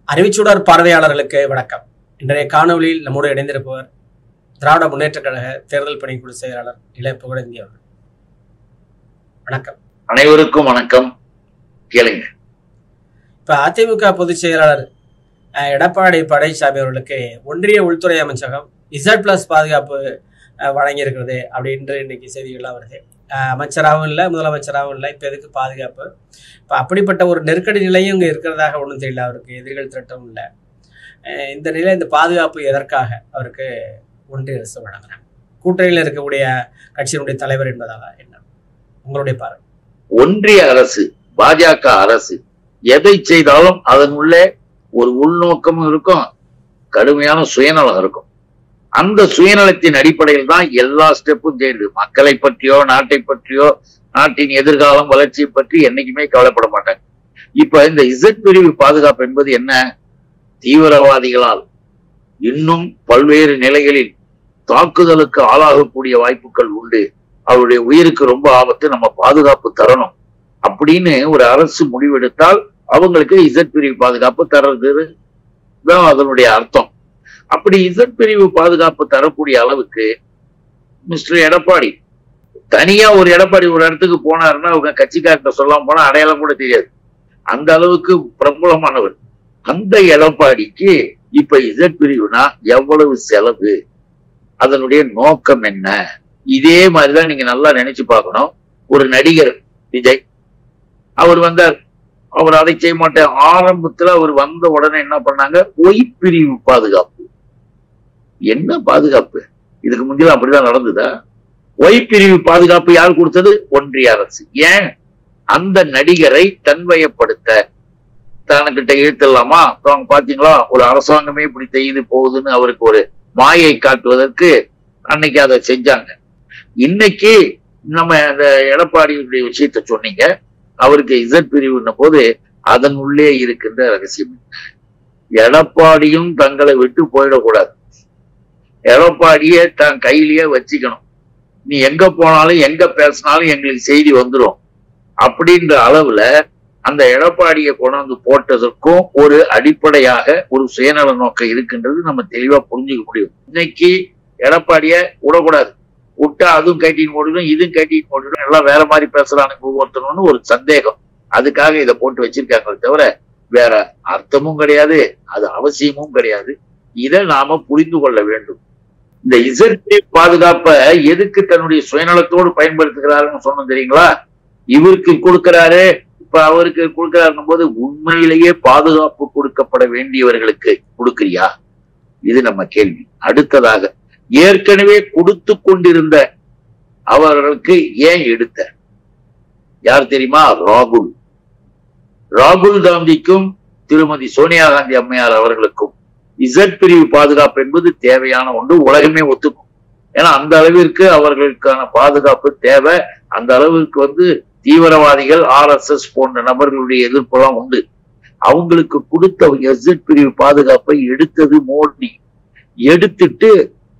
அறிவிச்சுடர் பார்வையாளர்களுக்கு வணக்கம். இன்றைய காணொலியில் நம்மோடு இணைந்திருப்பவர் திராவிட முன்னேற்றக் கழக தேர்தல் பணிக்குழு செயலாளர் இளைய புகழேந்தி அவர்கள். வணக்கம். அனைவருக்கும் வணக்கம். கேளுங்க. இப்ப அதிமுக பொதுச் செயலாளர் எடப்பாடி பழனிசாமி அவர்களுக்கு ஒன்றிய உள்துறை அமைச்சகம் Z+ பாதுகாப்பு வழங்கியிருக்கிறது அப்படின்ற இன்னைக்கு செய்திகள்லாம் வருது. அமைச்சராகவும் இல்லை, முதலமைச்சராகவும் இல்லை, இப்போ எதுக்கு பாதுகாப்பு? இப்போ அப்படிப்பட்ட ஒரு நெருக்கடி நிலையும் இங்கே இருக்கிறதாக ஒன்றும் தெரியல. அவருக்கு எதிரிகள் திரட்டவும் இல்லை. இந்த நிலை, இந்த பாதுகாப்பு எதற்காக அவருக்கு ஒன்றிய அரசு வழங்குறாங்க? கூட்டணியில் இருக்கக்கூடிய கட்சியினுடைய தலைவர் என்பதாக என்ன உங்களுடைய பார்வை? ஒன்றிய அரசு, பாஜக அரசு எதை செய்தாலும் அதன் உள்ளே ஒரு உள்நோக்கமும் இருக்கும், கடுமையான சுயநலம் இருக்கும். அந்த சுயநலத்தின் அடிப்படையில் தான் எல்லா ஸ்டெப்பும் செய்யுது. மக்களை பற்றியோ, நாட்டை பற்றியோ, நாட்டின் எதிர்காலம் வளர்ச்சியை பற்றி என்னைக்குமே கவலைப்பட மாட்டாங்க. இப்ப இந்த Z பிரிவு பாதுகாப்பு என்பது என்ன? தீவிரவாதிகளால் இன்னும் பல்வேறு நிலைகளில் தாக்குதலுக்கு ஆளாகக்கூடிய வாய்ப்புகள் உண்டு, அவருடைய உயிருக்கு ரொம்ப ஆபத்து, நம்ம பாதுகாப்பு தரணும் அப்படின்னு ஒரு அரசு முடிவெடுத்தால் அவங்களுக்கு Z பிரிவு பாதுகாப்பு தர்றது தான் அதனுடைய அர்த்தம். அப்படி Z பிரிவு பாதுகாப்பு தரக்கூடிய அளவுக்கு மிஸ்டர் எடப்பாடி தனியா ஒரு இடத்துக்கு போனாருன்னா அவங்க கட்சிக்கார்ட்ட சொல்லாம போனா அடையாளம் கூட தெரியாது. அந்த அளவுக்கு பிரபலமானவர். அந்த எடப்பாடிக்கு இப்ப Z பிரிவுனா எவ்வளவு செலவு, அதனுடைய நோக்கம் என்ன? இதே மாதிரிதான் நீங்க நல்லா நினைச்சு பார்க்கணும். ஒரு நடிகர் விஜய் அவர் வந்தார், அவர் அதை செய்ய மாட்டார். ஆரம்பத்துல அவர் வந்த உடனே என்ன பண்ணாங்க? ஒய் பிரிவு பாதுகாப்பு. என்ன பாதுகாப்பு? இதுக்கு முன்னாடி அப்படிதான் நடந்ததா? ஒய் பிரிவு பாதுகாப்பு யார் கொடுத்தது? ஒன்றிய அரசு. ஏன்? அந்த நடிகரை தன்வயப்படுத்த, தனக்கிட்ட இழுத்தலாமா? அவங்க பாத்தீங்களா, ஒரு அரசாங்கமே இப்படி செய்து போகுதுன்னு அவருக்கு ஒரு மாயை காட்டுவதற்கு அன்னைக்கு அதை செஞ்சாங்க. இன்னைக்கு நம்ம அந்த எடப்பாடியுடைய விஷயத்த சொன்னீங்க, அவருக்கு Z பிரிவுன்ன போது அதன் உள்ளே இருக்கின்ற ரகசியம். எடப்பாடியும் தங்களை விட்டு போயிடக்கூடாது, எடப்பாடியே தன் கையிலேயே வச்சுக்கணும். நீ எங்க போனாலும் எங்க பேசினாலும் எங்களுக்கு செய்தி வந்துடும் அப்படின்ற அளவுல அந்த எடப்பாடியை கொண்டாந்து போட்டதற்கும் ஒரு அடிப்படையாக ஒரு சுயநல நோக்கம் இருக்கின்றது நம்ம தெளிவா புரிஞ்சுக்க முடியும். இன்னைக்கு எடப்பாடிய விடக்கூடாது, விட்டா அதுவும் கைட்டின்னு ஓடிடும், இதுவும் கைட்டின்னு ஓடிடும், எல்லாம் வேற மாதிரி பேசுறானுங்க ஒவ்வொருத்தனும்னு ஒரு சந்தேகம். அதுக்காக இதை போட்டு வச்சிருக்காங்களே தவிர வேற அர்த்தமும் கிடையாது, அது அவசியமும் கிடையாது. இதை நாம புரிந்து கொள்ள வேண்டும். இந்த Z பாதுகாப்பை எதுக்கு தன்னுடைய சுயநலத்தோடு பயன்படுத்துகிறாருன்னு சொன்ன தெரியுங்களா? இவருக்கு கொடுக்கிறாரு, இப்ப அவருக்கு கொடுக்கிறாருன்னும் போது உண்மையிலேயே பாதுகாப்பு கொடுக்கப்பட வேண்டியவர்களுக்கு கொடுக்கிறியா? இது நம்ம கேள்வி. அடுத்ததாக, ஏற்கனவே கொடுத்து கொண்டிருந்த அவர்களுக்கு ஏன் எடுத்த? யார் தெரியுமா? ராகுல் காந்திக்கும் திருமதி சோனியா காந்தி அம்மையார் அவர்களுக்கும் Z பிரிவு பாதுகாப்பு என்பது தேவையான ஒன்று, உலகமே ஒத்துக்கும். ஏன்னா அந்த அளவிற்கு அவர்களுக்கான பாதுகாப்பு தேவை. அந்த அளவிற்கு தீவிரவாதிகள், RSS போன்ற நபர்களுடைய எதிர்ப்பெல்லாம் உண்டு. அவங்களுக்கு கொடுத்த Z பிரிவு பாதுகாப்பை எடுத்தது மோடி. எடுத்துட்டு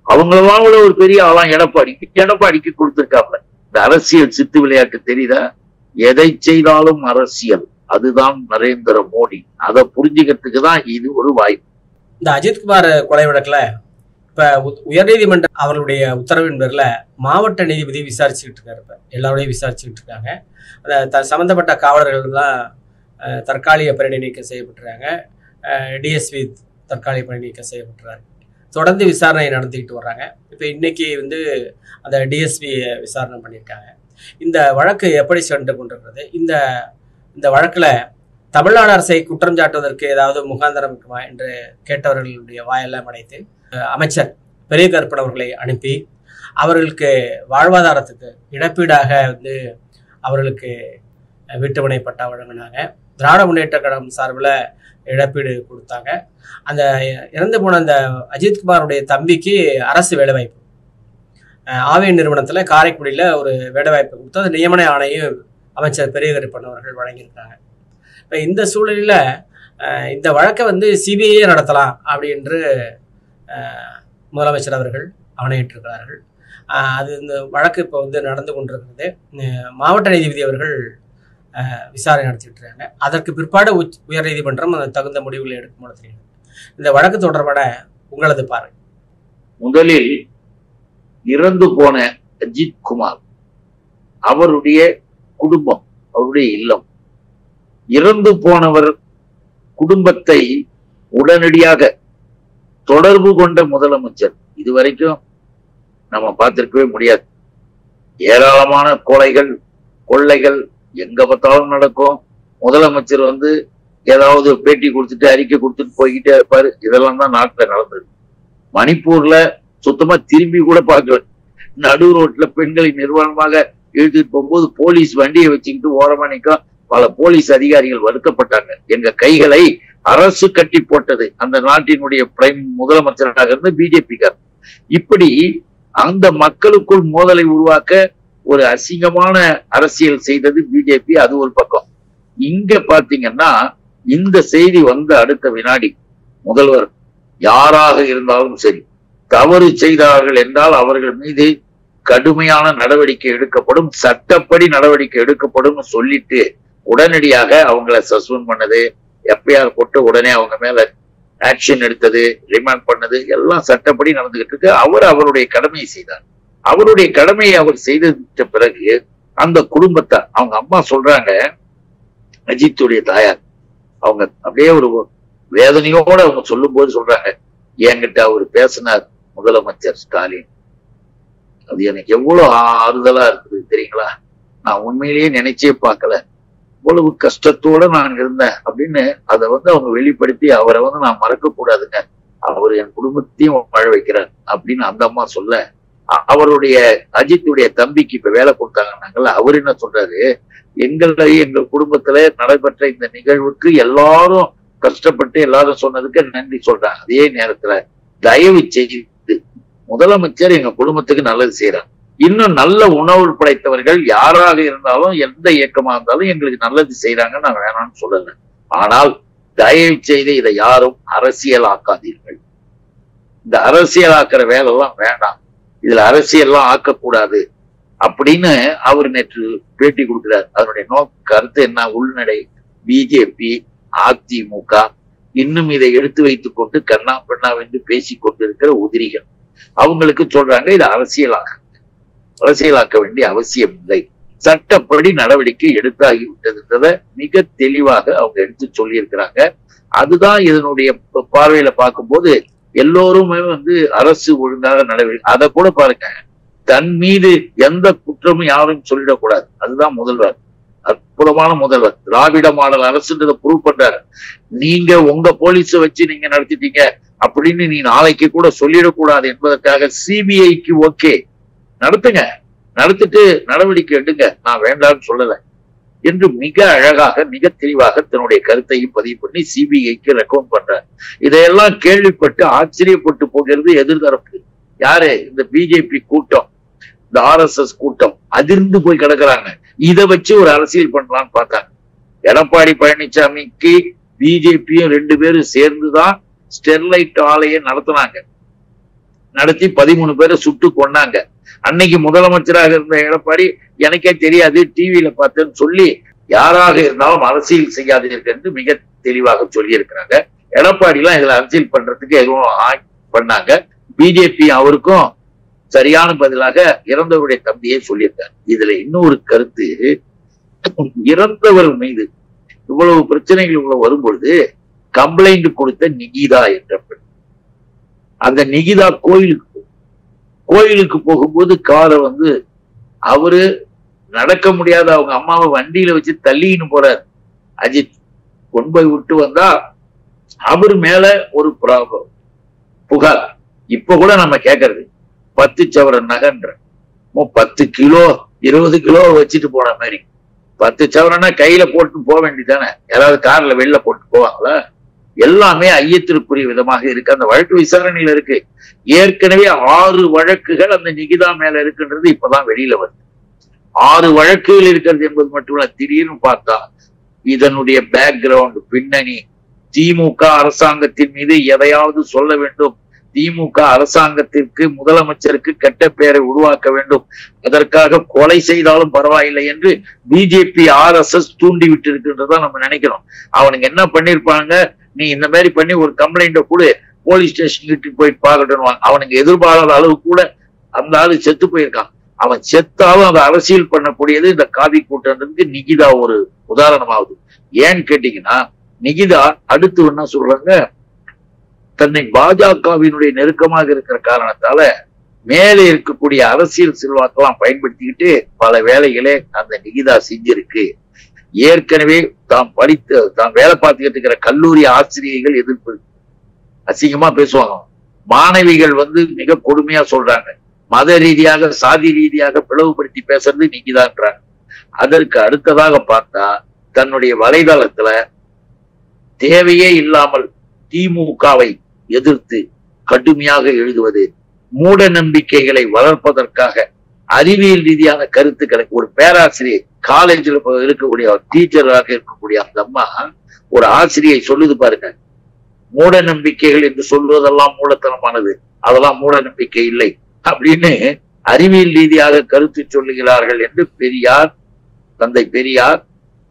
அவங்களெல்லாம் ஒரு பெரிய ஆளாம் எடப்பாடிக்கு கொடுத்திருக்காங்க. இந்த அரசியல் சித்து விளையாட்டு தெரியுதா? எதை செய்தாலும் அரசியல், அதுதான் நரேந்திர மோடி. அதை புரிஞ்சுக்கிறதுக்கு தான் இது ஒரு வாய்ப்பு. இந்த அஜித்குமார் கொலை வழக்குல இப்ப உயர்நீதிமன்றம் அவர்களுடைய உத்தரவின் பேர்ல மாவட்ட நீதிபதி விசாரிச்சுக்கிட்டு இருக்காரு. இப்ப எல்லாரோடையும் விசாரிச்சுக்கிட்டு இருக்காங்க. அந்த சம்பந்தப்பட்ட காவலர்கள் தான் தற்காலிக பணி நீக்கம் செய்யப்பட்டிருக்காங்க. DSP தற்காலிக பணி நீக்கம் செய்யப்பட்டுறாரு. தொடர்ந்து விசாரணை நடத்திக்கிட்டு வர்றாங்க. இப்ப இன்னைக்கு அந்த DSP விசாரணை பண்ணியிருக்காங்க. இந்த வழக்கு எப்படி சென்று கொண்டிருக்கிறது? இந்த வழக்குல தமிழ்நாடு அரசை குற்றம் சாட்டுவதற்கு ஏதாவது முகாந்திரம் இருக்குமா என்று கேட்டவர்களுடைய வாயெல்லாம் அடைத்து அமைச்சர் பெரிய கருப்பன் அவர்களை அனுப்பி அவர்களுக்கு வாழ்வாதாரத்துக்கு இழப்பீடாக அவர்களுக்கு வீட்டுமனை பட்டா வழங்கினாங்க. திராவிட முன்னேற்ற கழகம் சார்பில் இழப்பீடு கொடுத்தாங்க. அந்த இறந்து போன அந்த அஜித்குமாருடைய தம்பிக்கு அரசு வேலைவாய்ப்பு, ஆவியன் நிறுவனத்தில் காரைக்குடியில் ஒரு வேலைவாய்ப்பு கொடுத்து அந்த நியமன ஆணையும் அமைச்சர் பெரிய கருப்பன் அவர்கள் வழங்கியிருக்காங்க. இப்போ இந்த சூழலில் இந்த வழக்கை CBI நடத்தலாம் அப்படின்று முதலமைச்சர் அவர்கள் ஆணையிட்டிருக்கிறார்கள். அது இந்த வழக்கு இப்போ நடந்து கொண்டிருக்கிறது. மாவட்ட நீதிபதி அவர்கள் விசாரணை நடத்திட்டு இருக்காங்க. அதற்கு பிற்பாடு உயர்நீதிமன்றம் அந்த தகுந்த முடிவுகளை எடுக்கும் தெரியும். இந்த வழக்கு தொடர்பான உங்களது பார்வை. முதலில் இறந்து போன அஜித் குமார் அவருடைய குடும்பம், அவருடைய இல்லம், இறந்து போனவர் குடும்பத்தை உடனடியாக தொடர்பு கொண்ட முதலமைச்சர் இதுவரைக்கும் நம்ம பார்த்திருக்கவே முடியாது. ஏராளமான கொலைகள் கொள்ளைகள் எங்க பார்த்தாலும் நடக்கும். முதலமைச்சர் ஏதாவது பேட்டி கொடுத்துட்டு அறிக்கை கொடுத்துட்டு போய்கிட்டே இருப்பாரு. இதெல்லாம் தான் நாட்டுல நடந்தது. மணிப்பூர்ல சுத்தமா திரும்பி கூட பார்க்கல. நடு ரோட்ல பெண்களை நிர்வாணமாக இழுத்துட்டு போகும்போது போலீஸ் வண்டியை வச்சுக்கிட்டு ஓரமா நிற்கும். பல போலீஸ் அதிகாரிகள் வருத்தப்பட்டாங்க. எங்க கைகளை அரசு கட்டி போட்டது அந்த நாட்டினுடைய பிரைம் முதலமைச்சராக இருந்த பிஜேபிக்கார். இப்படி அந்த மக்களுக்குள் மோதலை உருவாக்க ஒரு அசிங்கமான அரசியல் செய்தது பிஜேபி. அது ஒரு பக்கம். இங்க பாத்தீங்கன்னா இந்த செய்தி வந்த அடுத்த வினாடி முதல்வர் யாராக இருந்தாலும் சரி தவறு செய்தார்கள் என்றால் அவர்கள் மீது கடுமையான நடவடிக்கை எடுக்கப்படும், சட்டப்படி நடவடிக்கை எடுக்கப்படும் சொல்லிட்டு உடனடியாக அவங்கள சஸ்பெண்ட் பண்ணது, எஃப்ஐஆர் போட்டு உடனே அவங்க மேல ஆக்ஷன் எடுத்தது, ரிமாண்ட் பண்ணது எல்லாம் சட்டப்படி நடந்துகிட்டு இருக்கு. அவர் அவருடைய கடமையை செய்தார். அவருடைய கடமையை அவர் செய்த பிறகு அந்த குடும்பத்தை அவங்க அம்மா சொல்றாங்க, அஜித்துடைய தாயார், அவங்க அப்படியே ஒரு வேதனையோட அவங்க சொல்லும் போது சொல்றாங்க, என்கிட்ட அவர் பேசினார் முதலமைச்சர் ஸ்டாலின், அது எனக்கு எவ்வளவு ஆறுதலா இருக்குது தெரியுங்களா, நான் உண்மையிலேயே நினைச்சே பார்க்கல, இவ்வளவு கஷ்டத்தோட நான் இருந்தேன் அப்படின்னு அதை அவங்க வெளிப்படுத்தி அவரை நான் மறக்க கூடாதுங்க, அவர் என் குடும்பத்தையும் வாழ வைக்கிறார் அப்படின்னு அந்த அம்மா சொல்ல, அவருடைய அஜித்துடைய தம்பிக்கு இப்ப வேலை கொடுத்தாங்கன்னாங்கல்ல, அவர் என்ன சொல்றாரு, எங்கள் குடும்பத்துல நடைபெற்ற இந்த நிகழ்வுக்கு எல்லாரும் கஷ்டப்பட்டு எல்லாரும் சொன்னதுக்கு நன்றி சொல்றாங்க. அதே நேரத்துல தயவு செய்து முதலமைச்சர் எங்க குடும்பத்துக்கு நல்லது செய்யறாங்க, இன்னும் நல்ல உணவு படைத்தவர்கள் யாராக இருந்தாலும் எந்த இயக்கமா இருந்தாலும் எங்களுக்கு நல்லது செய்யறாங்க, நான் வேணாம்னு சொல்லல. ஆனால் தயவு செய்து இதை யாரும் அரசியலாக்காதீர்கள். இந்த அரசியலாக்குற வேலை எல்லாம் வேண்டாம், இதுல அரசியல்லாம் ஆக்கக்கூடாது அப்படின்னு அவர் நேற்று பேட்டி கொடுக்கிறார். அதனுடைய கருத்து என்ன, உள்நடை பிஜேபி அதிமுக இன்னும் இதை எடுத்து வைத்துக் கொண்டு கண்ணா பெண்ணா என்று பேசிக் கொண்டிருக்கிற உதிரிகள் அவங்களுக்கு சொல்றாங்க, இது அரசியலாக்க வேண்டிய அவசியம் இல்லை, சட்டப்படி நடவடிக்கை எடுத்தாகிவிட்டதுன்றத மிக தெளிவாக அவங்க எடுத்து சொல்லி இருக்கிறாங்க. அதுதான் இதனுடைய பார்வையில பார்க்கும்போது எல்லோருமே அரசு ஒழுங்காக நடவடிக்கை, அதை கூட பாருங்க, தன் மீது எந்த குற்றமும் யாரும் சொல்லிடக்கூடாது. அதுதான் முதல்வர், அற்புதமான முதல்வர், திராவிட மாடல் அரசுன்றதை ப்ரூவ் பண்றாரு. நீங்க உங்க போலீஸ வச்சு நீங்க நடத்திட்டீங்க அப்படின்னு நீ நாளைக்கு கூட சொல்லிடக்கூடாது என்பதற்காக சிபிஐக்கு ஓகே நடத்துங்க, நடத்திட்டு நடவடிக்கை எடுங்க, நான் வேண்டாம்னு சொல்லல என்று மிக அழகாக மிக தெளிவாக தன்னுடைய கருத்தையும் பதிவு பண்ணி சிபிஐக்கு ரெக்கமெண்ட் பண்றார். இதையெல்லாம் கேள்விப்பட்டு ஆச்சரியப்பட்டு போகிறது எதிர்தரப்பு. யாரு? இந்த பிஜேபி கூட்டம், இந்த RSS கூட்டம் அதிர்ந்து போய் கிடக்குறாங்க. இதை வச்சு ஒரு அரசியல் பண்ணலான்னு பார்த்தாங்க. எடப்பாடி பழனிசாமிக்கு பிஜேபியும் 2 பேரும் சேர்ந்துதான் ஸ்டெர்லைட் ஆலையை நடத்தினாங்க, நடத்தி 13 பேரை சுட்டு கொண்டாங்க. அன்னைக்கு முதலமைச்சராக இருந்த எடப்பாடி எனக்கே தெரியாது டிவியில பார்த்தேன்னு சொல்லி யாராக இருந்தாலும் அரசியல் செய்யாதீர்கள் என்று மிக தெளிவாக சொல்லி இருக்கிறாங்க. எடப்பாடி எல்லாம் இதுல அரசியல் பண்றதுக்கு எதுவும் பண்ணாங்க. பிஜேபி அவருக்கும் சரியான பதிலாக இறந்தவருடைய தம்பியை சொல்லியிருக்காரு. இதுல இன்னொரு கருத்து, இறந்தவர் மீது இவ்வளவு பிரச்சனைகள் வரும்பொழுது கம்ப்ளைண்ட் கொடுத்த நிகிதா என்ற பெண், அந்த நிகிதா கோயிலுக்கு போகும்போது காரை அவரு நடக்க முடியாத அவங்க அம்மாவை வண்டியில வச்சு தள்ளின்னு போறாரு. அஜித் கொண்டு போய் விட்டு வந்தா அவர் மேல ஒரு புகார். இப்ப கூட நம்ம கேட்கறது 10 சவரன் நகன்ற 10 கிலோ 20 கிலோ வச்சுட்டு போன மாதிரி, 10 சவரன்னா கையில போட்டு போக வேண்டியதானே, யாராவது கார்ல வெளில போட்டு போவாங்களா? எல்லாமே ஐயத்திற்குரிய விதமாக இருக்கு. அந்த வழக்கு விசாரணையில இருக்கு. ஏற்கனவே 6 வழக்குகள் அந்த நிகிதா மேல இருக்குன்றது இப்பதான் வெளியில வருது. 6 வழக்குகள் இருக்கிறது என்பது மட்டுமல்ல, திடீர்னு பார்த்தா இதனுடைய பேக்ரவுண்ட் பின்னணி, திமுக அரசாங்கத்தின் மீது எதையாவது சொல்ல வேண்டும், திமுக அரசாங்கத்திற்கு முதலமைச்சருக்கு கெட்ட பெயரை உருவாக்க வேண்டும், அதற்காக கொலை செய்தாலும் பரவாயில்லை என்று பிஜேபி RSS தூண்டி விட்டு இருக்கின்றதா நம்ம நினைக்கிறோம். அவனுக்கு என்ன பண்ணிருப்பாங்க, நீ இந்த மாதிரி பண்ணி ஒரு கம்ப்ளைண்ட கூட போலீஸ் ஸ்டேஷன் கிட்ட போயிட்டு பார்க்கட்டும். அவனுக்கு எதிர்பாராத அளவு கூட அந்த ஆளு செத்து போயிருக்கான். அவன் செத்தாலும் அதை அரசியல் பண்ணக்கூடியது இந்த காவி கூட்டத்துக்கு நிகிதா ஒரு உதாரணமாகுது. ஏன்னு கேட்டீங்கன்னா, நிகிதா அடுத்து என்ன சொல்றாங்க, தன்னை பாஜகவினுடைய நெருக்கமாக இருக்கிற காரணத்தால மேலே இருக்கக்கூடிய அரசியல் செல்வாக்கெல்லாம் பயன்படுத்திக்கிட்டு பல வேலைகளை அந்த நிகிதா செஞ்சிருக்கு. ஏற்கனவே தாம் வேலை பார்த்துக்கிட்டு இருக்கிற கல்லூரி ஆசிரியர்கள் எதிர்ப்பு அசிங்கமா பேசுவாங்க. மாணவிகள் மிக கொடுமையா சொல்றாங்க. மத ரீதியாக சாதி ரீதியாக பிளவுபடுத்தி பேசுறது நிகிதான்றாங்க. அதற்கு அடுத்ததாக பார்த்தா தன்னுடைய வலைதளத்துல தேவையே இல்லாமல் திமுகவை எதிர்த்து கடுமையாக எழுதுவது, மூட நம்பிக்கைகளை வளர்ப்பதற்காக அறிவியல் ரீதியான கருத்துக்களை ஒரு பேராசிரியர் காலேஜில் இருக்கக்கூடிய டீச்சராக இருக்கக்கூடிய அந்த அம்மா ஒரு ஆசிரியை சொல்லுது பாருங்க, மூட நம்பிக்கைகள் என்று சொல்வதெல்லாம் மூலத்தனமானது, அதெல்லாம் மூட நம்பிக்கை இல்லை அப்படின்னு அறிவியல் ரீதியாக கருத்து சொல்லுகிறார்கள் என்று பெரியார், தந்தை பெரியார்,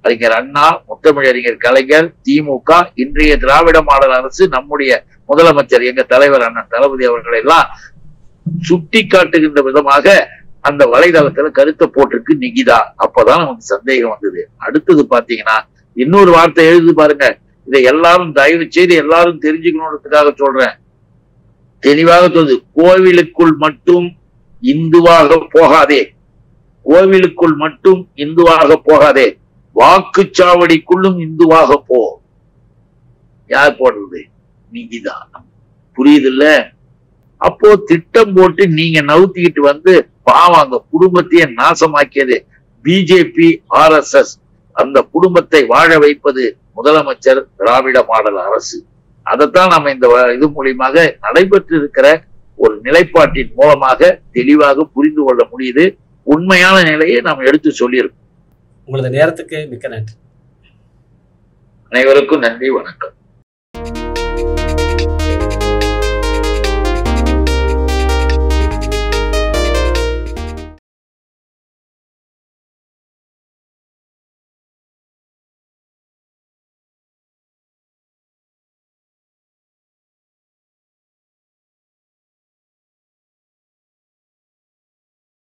அறிஞர் அண்ணா, முத்தமிழறிஞர் கலைஞர், திமுக, இன்றைய திராவிட மாடல் அரசு, நம்முடைய முதலமைச்சர் எங்க தலைவர் அண்ணன் தளபதி அவர்களை எல்லாம் சுட்டி காட்டுகின்ற விதமாக அந்த வலைதளத்துல கருத்தை போட்டிருக்கு நிகிதா. அப்பதான் நமக்கு சந்தேகம் வந்தது. அடுத்தது பாத்தீங்கன்னா இன்னொரு வார்த்தை எழுது பாருங்க, இதை எல்லாரும் தயவு செய்து எல்லாரும் தெரிஞ்சுக்கணுன்றதுக்காக சொல்றேன், தெளிவாக சொல்லுது, கோவிலுக்குள் மட்டும் இந்துவாக போகாதே, கோவிலுக்குள் மட்டும் இந்துவாக போகாதே, வாக்குச்சாவடிக்குள்ளும் இந்துவாக போ. யார் போடுறது? நிகிதா. புரியுது இல்ல? அப்போ திட்டம் போட்டு நீங்க நவுத்திக்கிட்டு பாவம் அந்த குடும்பத்தையே நாசமாக்கியது பிஜேபி RSS. அந்த குடும்பத்தை வாழ வைப்பது முதலமைச்சர் திராவிட மாடல் அரசு. அதைத்தான் நம்ம இந்த இது மூலியமாக நடைபெற்று இருக்கிற ஒரு நிலைப்பாட்டின் மூலமாக தெளிவாக புரிந்து கொள்ள முடியுது. உண்மையான நிலையை நாம் எடுத்து சொல்லியிருக்கோம். உங்களது நேரத்துக்கு மிக்க நன்றி. அனைவருக்கும் நன்றி, வணக்கம்.